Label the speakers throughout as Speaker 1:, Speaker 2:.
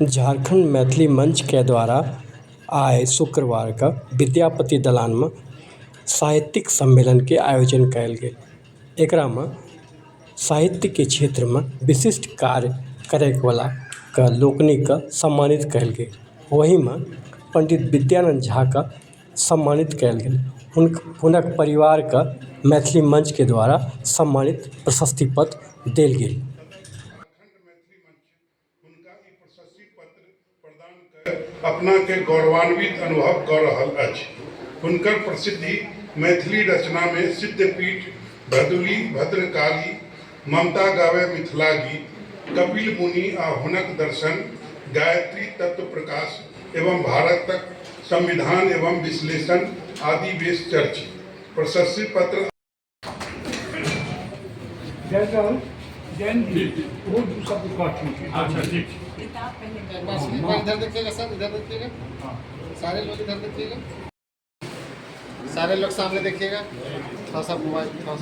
Speaker 1: झारखंड मैथिली मंच के द्वारा आइ शुक्रवार के विद्यापति दलान में साहित्यिक सम्मेलन के आयोजन कयल गेल। एकरा में साहित्य के क्षेत्र में विशिष्ट कार्य करय वाला के लोकनिक के सम्मानित कयल गेल। वही में पंडित विद्यानंद झा के सम्मानित कयल गेल। हुनक परिवार के मैथिली मंच के द्वारा सम्मानित प्रशस्ति पत्र देल गेल।
Speaker 2: अपना के गौरवान्वित अनुभव कर रहल अछि। हुनकर प्रसिद्धि मैथिली रचना में सिद्धपीठ, भदुली, भद्रकाली, ममता गावे मिथिला गीत, कपिल मुनि आ हुनक दर्शन, गायत्री तत्व प्रकाश एवं भारतक संविधान एवं विश्लेषण आदि बेस चर्चित। प्रशस्ति पत्र
Speaker 3: इधर देखिएगा सर, इधर देखिएगा, सारे लोग इधर देखिएगा, सारे लोग सामने देखिएगा, थोड़ा सा मोबाइल थोड़ा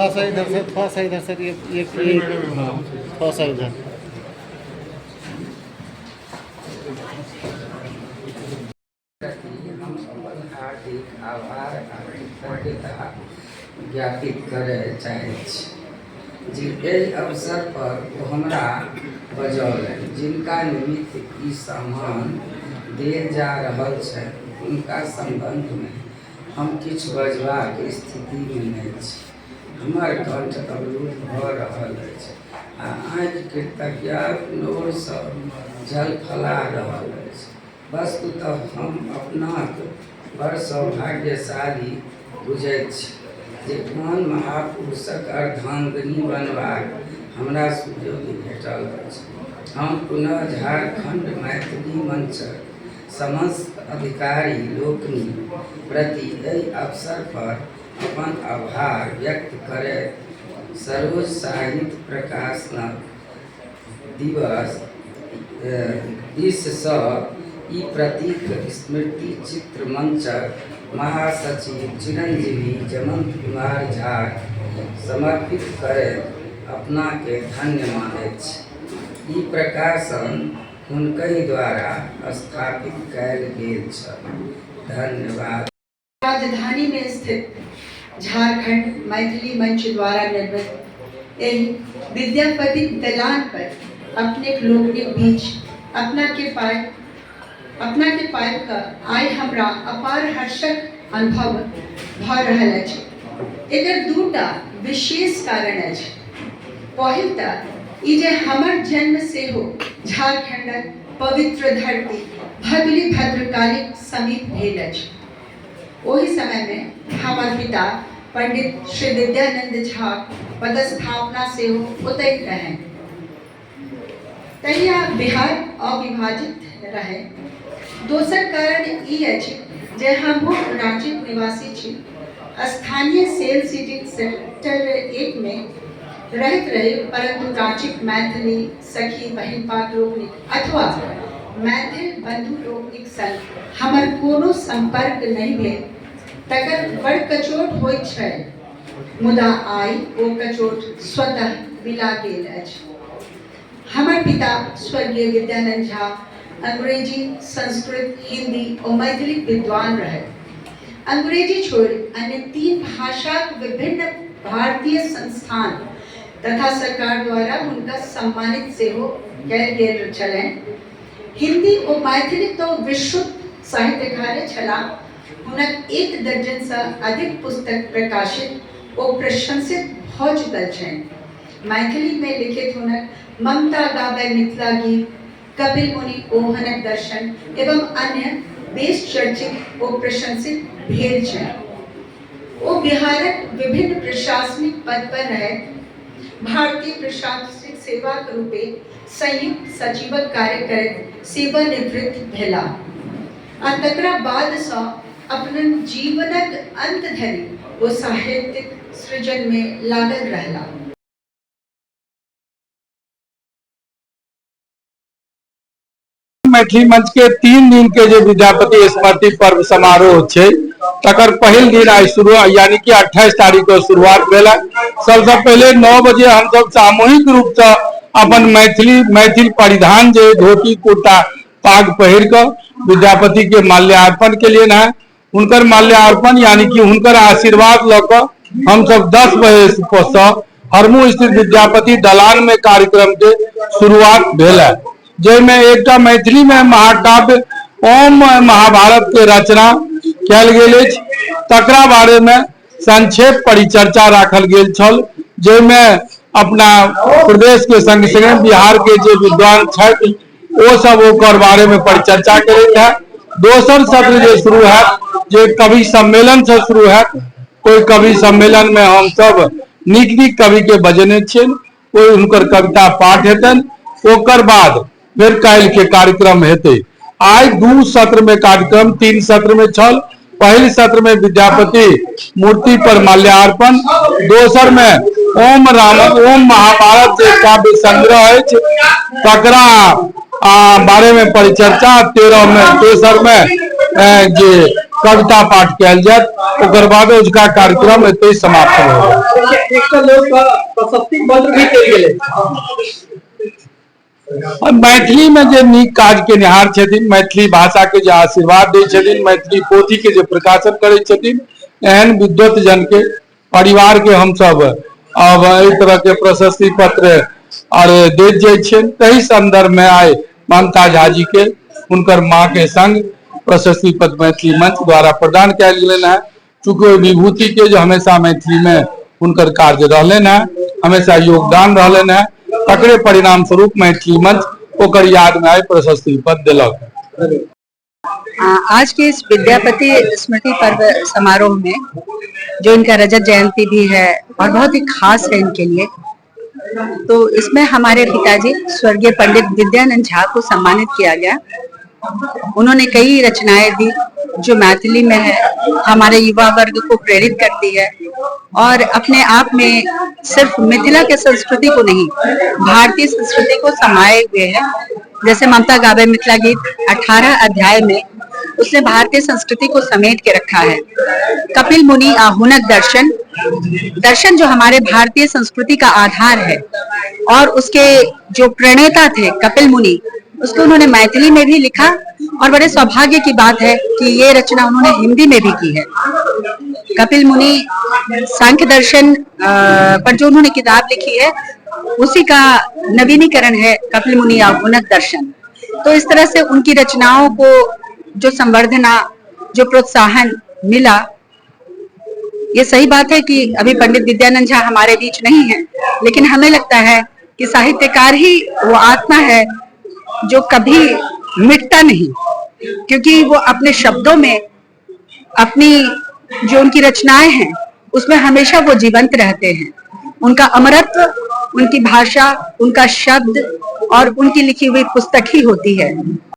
Speaker 3: सा इधर से, थोड़ा सा इधर से, ये थोड़ा सा इधर।
Speaker 4: हम अपन हार्दिक आभार आ कृतज्ञता ज्ञापित करय चाहैत छी जे एहि अवसर पर हमरा बजौलनि, जिनका निमित्त ई सम्मान देल जा रहल छै हुनका संबंध में हम किछु बजबाक स्थिति में नहि छी। हमर कंठ अवरुद्ध भऽ रहल अछि आ आँखि कृतज्ञताक नोर सँ झलफला रहल अछि। वस्तुतः हम अपनाक बड़ सौभाग्यशाली बुझैत छी जे कोन महापुरुषक अर्धांगिनी बनबाक हमरा सुयोग भेटल अछि। हम पुनः झारखंड मैथिली मंचक समस्त अधिकारी लोकनि प्रति एहि अवसर पर अपन आभार व्यक्त करैत सरोज साहित्य प्रकाशनक दिवस दिससँ ई प्रतीक स्मृति चित्र मंचक महासचिव चिरंजीवी जमंत कुमार झा समर्पित करैत अपना के धन्य मानैत छी। ई प्रकाशन हुनकहि द्वारा स्थापित कयल गेल छल। धन्यवाद।
Speaker 5: राजधानी में स्थित झारखंड मैथिली मंच द्वारा निर्मित एहि विद्यापति दलान पर अपने लोग के बीच अपना के पाइब का आइ हमरा अपार हर्षक अनुभव भऽ रहल अछि। एकर दूटा विशेष कारण अछि। पहिल तऽ ई जे हमर जन्म से हो झारखंडक पवित्र धरती भदुली भद्रकाली समीप भेल अछि। ओहि समय में हमर पिता पंडित श्री विद्यानंद झा पदस्थापना से ओतहि रहनि। तहिया बिहार अविभाजित रहे। दोसर कारण ई अछि जे हमहूँ रांचीक निवासी छी। स्थानीय सेल सिटी सेक्टर 1 में रहैत रही, परंतु रांचीक मैथिली सखी बहिनपाक लोकनिक अथवा मैथिल बंधु लोकनिक संग हमर कोनो संपर्क नहीं भेल। तकर बड़ कचोट होइत छै, मुदा आइ ओ कचोट स्वतः बिला गेल अछि। हमर पिता स्वर्गीय विद्यानंद झा अंग्रेजी, संस्कृत, हिंदी और मैथिली विद्वान रहे। अंग्रेजी छोड़ अन्य 3 भाषाक विभिन्न भारतीय संस्थान तथा सरकार द्वारा उनका सम्मानित सेहो कयल गेल छलनि। हिंदी और मैथिली तो विश्रुत साहित्यकार छलाह। हुनक 1 दर्जन से अधिक पुस्तक प्रकाशित और प्रशंसित भऽ चुकल छनि। मैथिली में लिखित हुनक ममता गावे मिथिला गीत, कपिल मुनि ओहनक दर्शन एवं अन्य बेस चर्चित और प्रशंसित भेल छनि। ओ बिहारक विभिन्न प्रशासनिक पद पर रहे। भारतीय प्रशासनिक सेवा के रूपे संयुक्त सचिवक कार्य करैत सेवानिवृत्त भेला आ तकरा बाद सँ अपन जीवनक अंत धरि ओ साहित्यिक सृजन में लागल रहला।
Speaker 6: मैथिली मंच के 3 दिन के जो विद्यापति स्मृति पर्व समारोह है तकर पहिल दिन आज शुरू यानी कि 28 तारीख को शुरुआत भेल। सबसे पहले 9 बजे हम सब सामूहिक रूप से अपन मैथिल परिधान जो धोती कुर्ता पाग पहिर कर विद्यापति के माल्यार्पण के लिए है। उनकर माल्यार्पण यानी कि उनकर आशीर्वाद लकर हम सब 10 बजे से हरमू स्थित विद्यापति दलान में कार्यक्रम के शुरुआत भेल है, जैमे एकटा मैथिली में महाकाव्य ओम महाभारत के रचना कयल गेल अछि। तकरा बारे में संक्षेप परिचर्चा राखल गेल छल, जैमे अपना प्रदेश के संग संग बिहार के जो विद्वान छथि वो सब ओकर बारे में परिचर्चा करैत है। दोसर सत्र जो शुरू है जो कवि सम्मेलन से शुरू है। कोई कवि सम्मेलन में हम सब नीक नीक कवि के बजने छियनि, कोई उनकर कविता पाठ हेतनि, ओकर बाद फिर काल्हि के कार्यक्रम हेतै। आज 2 सत्र में कार्यक्रम 3 सत्र में छल। पहले सत्र में विद्यापति मूर्ति पर माल्यार्पण, दोसर में ओम महाभारत जो काव्य संग्रह अछि तकरा बारे में परिचर्चा, तेसर में जे कविता पाठ कयल जायत, ओकर बाद उसका कार्यक्रम एते समाप्त हो। मैथिली में जो नीक काज के निहार छथिन, मैथिली भाषा के जो आशीर्वाद दै छथिन, मैथिली पोथी के जो प्रकाशन करै छथिन, एहन विद्वत जन के परिवार के हम सब अब एहि तरह के प्रशस्ति पत्र और देत जाइ छियनि। तही संदर्भ में आए ममता झा जी के उनकर माँ के संग प्रशस्ति पत्र मैथिली मंच द्वारा प्रदान कयल गेलनि है। चूँकि विभूति के जो हमेशा मैथिली में उनकर कार्य रहलन है, हमेशा योगदान रहलन है, तकरे परिणाम स्वरूप मैथिली मंच ओकर याद में आए प्रशस्ति पत्र दिलक।
Speaker 7: आज के इस विद्यापति स्मृति पर्व समारोह में जो इनका रजत जयंती भी है और बहुत ही खास है इनके लिए, तो इसमें हमारे पिताजी स्वर्गीय पंडित विद्यानंद झा को सम्मानित किया गया। उन्होंने कई रचनाएं दी जो मैथिली में है, हमारे युवा वर्ग को प्रेरित करती है और अपने आप में सिर्फ मिथिला के संस्कृति को नहीं, भारतीय संस्कृति को समाये हुए है। जैसे ममता गावे मिथिला गीत 18 अध्याय में उसने भारतीय संस्कृति को समेट के रखा है। कपिल मुनि आहुनक दर्शन जो हमारे भारतीय संस्कृति का आधार है और उसके जो प्रणेता थे कपिल मुनि, उसको उन्होंने मैथिली में भी लिखा और बड़े सौभाग्य की बात है कि ये रचना उन्होंने हिंदी में भी की है। कपिल मुनि सांख्य दर्शन पर जो उन्होंने किताब लिखी है उसी का नवीनीकरण है कपिल मुनि आहुनक दर्शन। तो इस तरह से उनकी रचनाओं को जो संवर्धना, जो प्रोत्साहन मिला, ये सही बात है कि अभी पंडित विद्यानंद झा हमारे बीच नहीं है, लेकिन हमें लगता है कि साहित्यकार ही वो आत्मा है जो कभी मिटता नहीं, क्योंकि वो अपने शब्दों में, अपनी जो उनकी रचनाएं हैं उसमें हमेशा वो जीवंत रहते हैं। उनका अमरत्व, उनकी भाषा, उनका शब्द और उनकी लिखी हुई पुस्तक ही होती है।